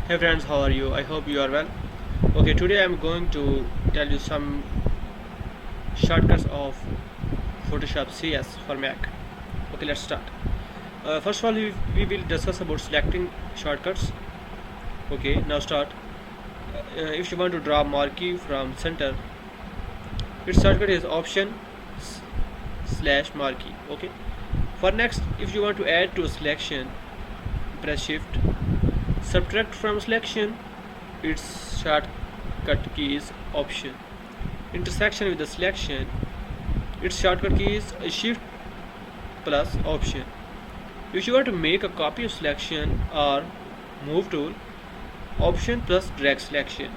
Hey friends, how are you? I hope you are well. Okay, today I'm going to tell you some shortcuts of Photoshop CS for Mac. Okay, let's start. First of all, we will discuss about selecting shortcuts. Okay, now start. If you want to draw marquee from center, its shortcut is Option slash marquee. Okay. For next, if you want to add to a selection, press Shift. Subtract from selection, its shortcut key is Option. Intersection with the selection, its shortcut key is Shift plus Option. If you want to make a copy of selection or move tool, Option plus drag selection.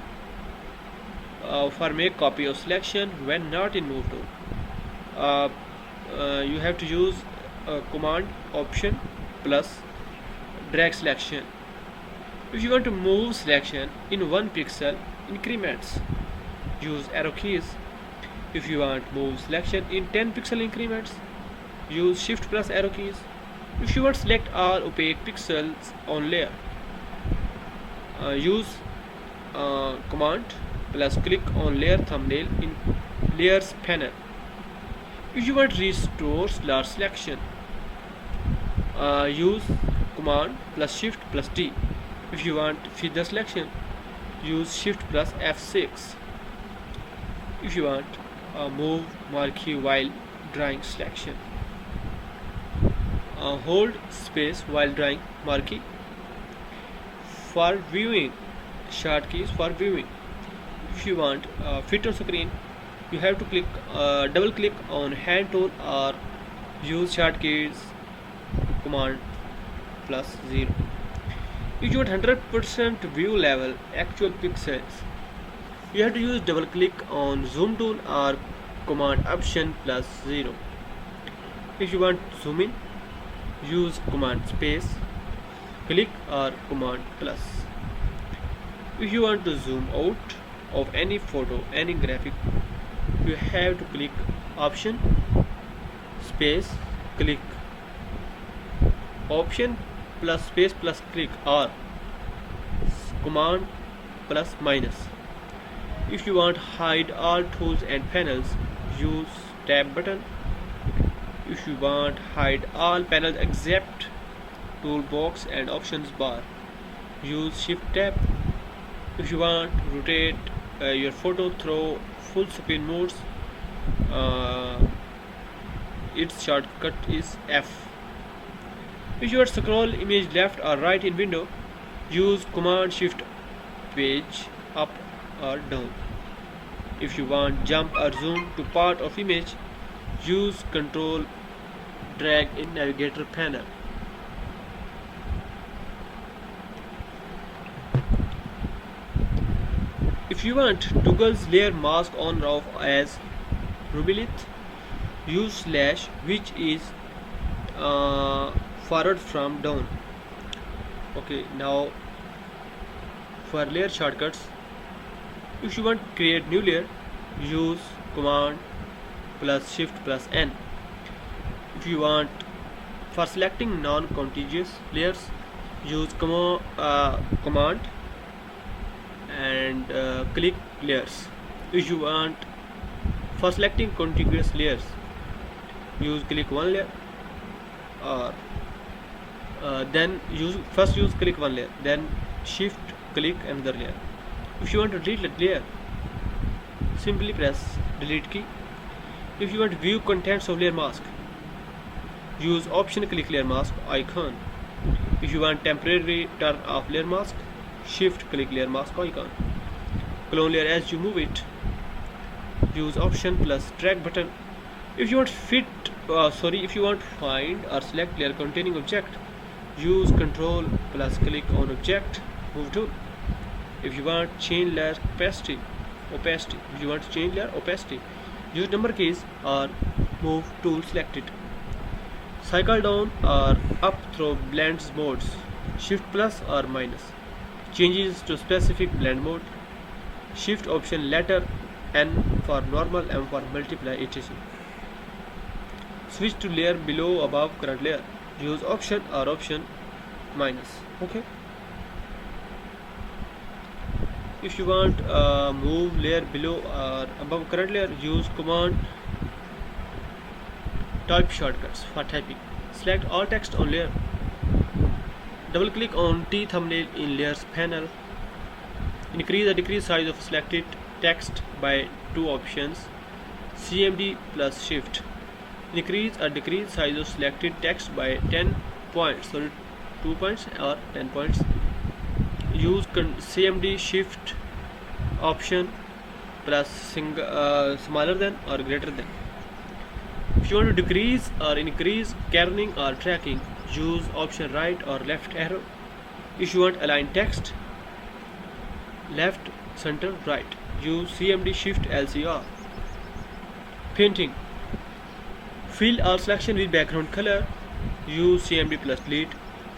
For make copy of selection when not in move tool, you have to use command Option plus drag selection. If you want to move selection in 1 pixel increments, use arrow keys. If you want move selection in 10 pixel increments, use Shift plus arrow keys. If you want select all opaque pixels on layer, use command plus click on layer thumbnail in layers panel. If you want restore large selection, use command plus Shift plus D. If you want feather selection, use Shift plus F6. If you want move marquee while drawing selection, hold space while drawing marquee. For viewing, short keys for viewing. If you want fit on screen, you have to click double click on hand tool or use short keys command plus 0. If you want 100% view level actual pixels, you have to use double click on zoom tool or command option plus 0. If you want zoom in, use command space click or command plus. If you want to zoom out of any photo, any graphic, you have to click option space click, option plus space plus click or command plus minus. If you want hide all tools and panels, use tab button. If you want hide all panels except toolbox and options bar, use Shift tab. If you want rotate your photo through full screen modes, its shortcut is F. If you want scroll image left or right in window, use command Shift page up or down. If you want jump or zoom to part of image, use control drag in navigator panel. If you want toggles layer mask on or off as Rubylith, use slash, which is forward from down. Okay, now for layer shortcuts, if you want create new layer, use command plus Shift plus N. If you want for selecting non-contiguous layers, use command and click layers. If you want for selecting contiguous layers, use click one layer or then use click one layer, then Shift click another layer. If you want to delete that layer, simply press delete key. If you want to view contents of layer mask, use option click layer mask icon. If you want temporary turn off layer mask, Shift click layer mask icon. Clone layer as you move it, use option plus drag button. If you want if you want find or select layer containing object, use control plus click on object move tool. If you want change layer opacity, if you want to change layer opacity, use number keys or move tool selected. Cycle down or up through blends modes, Shift plus or minus. Changes to specific blend mode, Shift option letter N for normal, M for multiply, etc. Switch to layer below above current layer, use option or option minus. Okay. If you want move layer below or above current layer, use command type shortcuts for typing. Select all text on layer. Double click on T thumbnail in layers panel. Increase or decrease size of selected text by two options. CMD plus shift. Increase or decrease size of selected text by 10 points, sorry, 2 points or 10 points. Use CMD shift option plus smaller than or greater than. If you want to decrease or increase kerning or tracking, use option right or left arrow. If you want align text left, center, right, use CMD shift LCR. Painting. Fill all selection with background color, use CMD plus delete.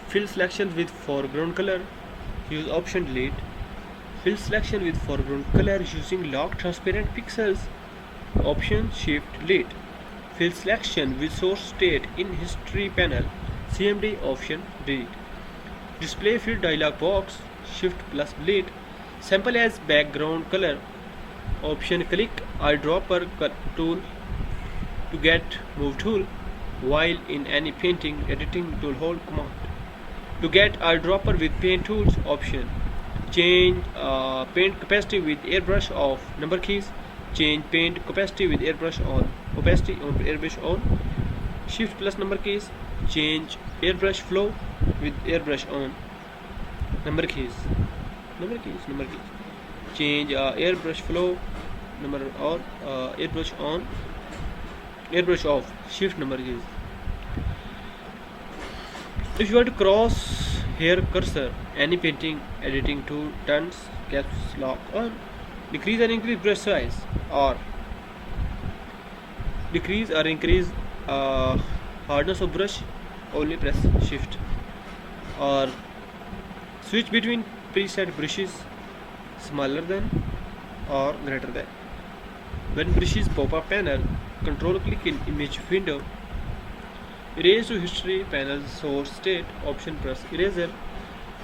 Fill selection with foreground color, use option delete. Fill selection with foreground color using lock transparent pixels, option shift delete. Fill selection with source state in history panel, CMD option delete. Display fill dialog box, shift plus delete. Sample as background color, option click eyedropper tool to get move tool. While in any painting editing tool, hold command. To get eyedropper with paint tools, option change paint capacity with airbrush off, number keys. Change paint capacity with airbrush on, opacity on airbrush on, shift plus number keys. Change airbrush flow with airbrush on, number keys. Change airbrush flow number or airbrush on, airbrush off, shift number keys. If you want to cross hair cursor, any painting editing tool turns caps lock on. Decrease or increase brush size, or decrease or increase hardness of brush, only press shift. Or switch between preset brushes, smaller than or greater than. When brushes pop up panel, control click in image window. Erase to history panel source state, option press eraser.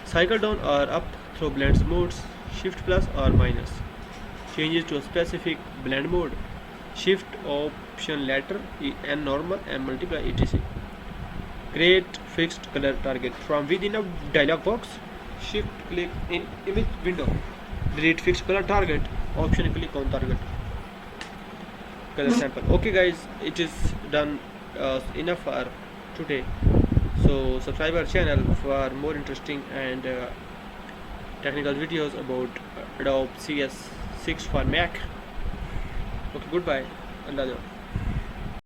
Cycle down or up through blends modes, shift plus or minus. Changes to a specific blend mode, shift option letter N normal and multiply etc. Create fixed color target from within a dialog box, shift click in image window. Delete fixed color target, option click on target color sample. Okay guys, it is done enough for today. So subscribe our channel for more interesting and technical videos about Adobe CS6 for Mac. Okay, goodbye. Allah.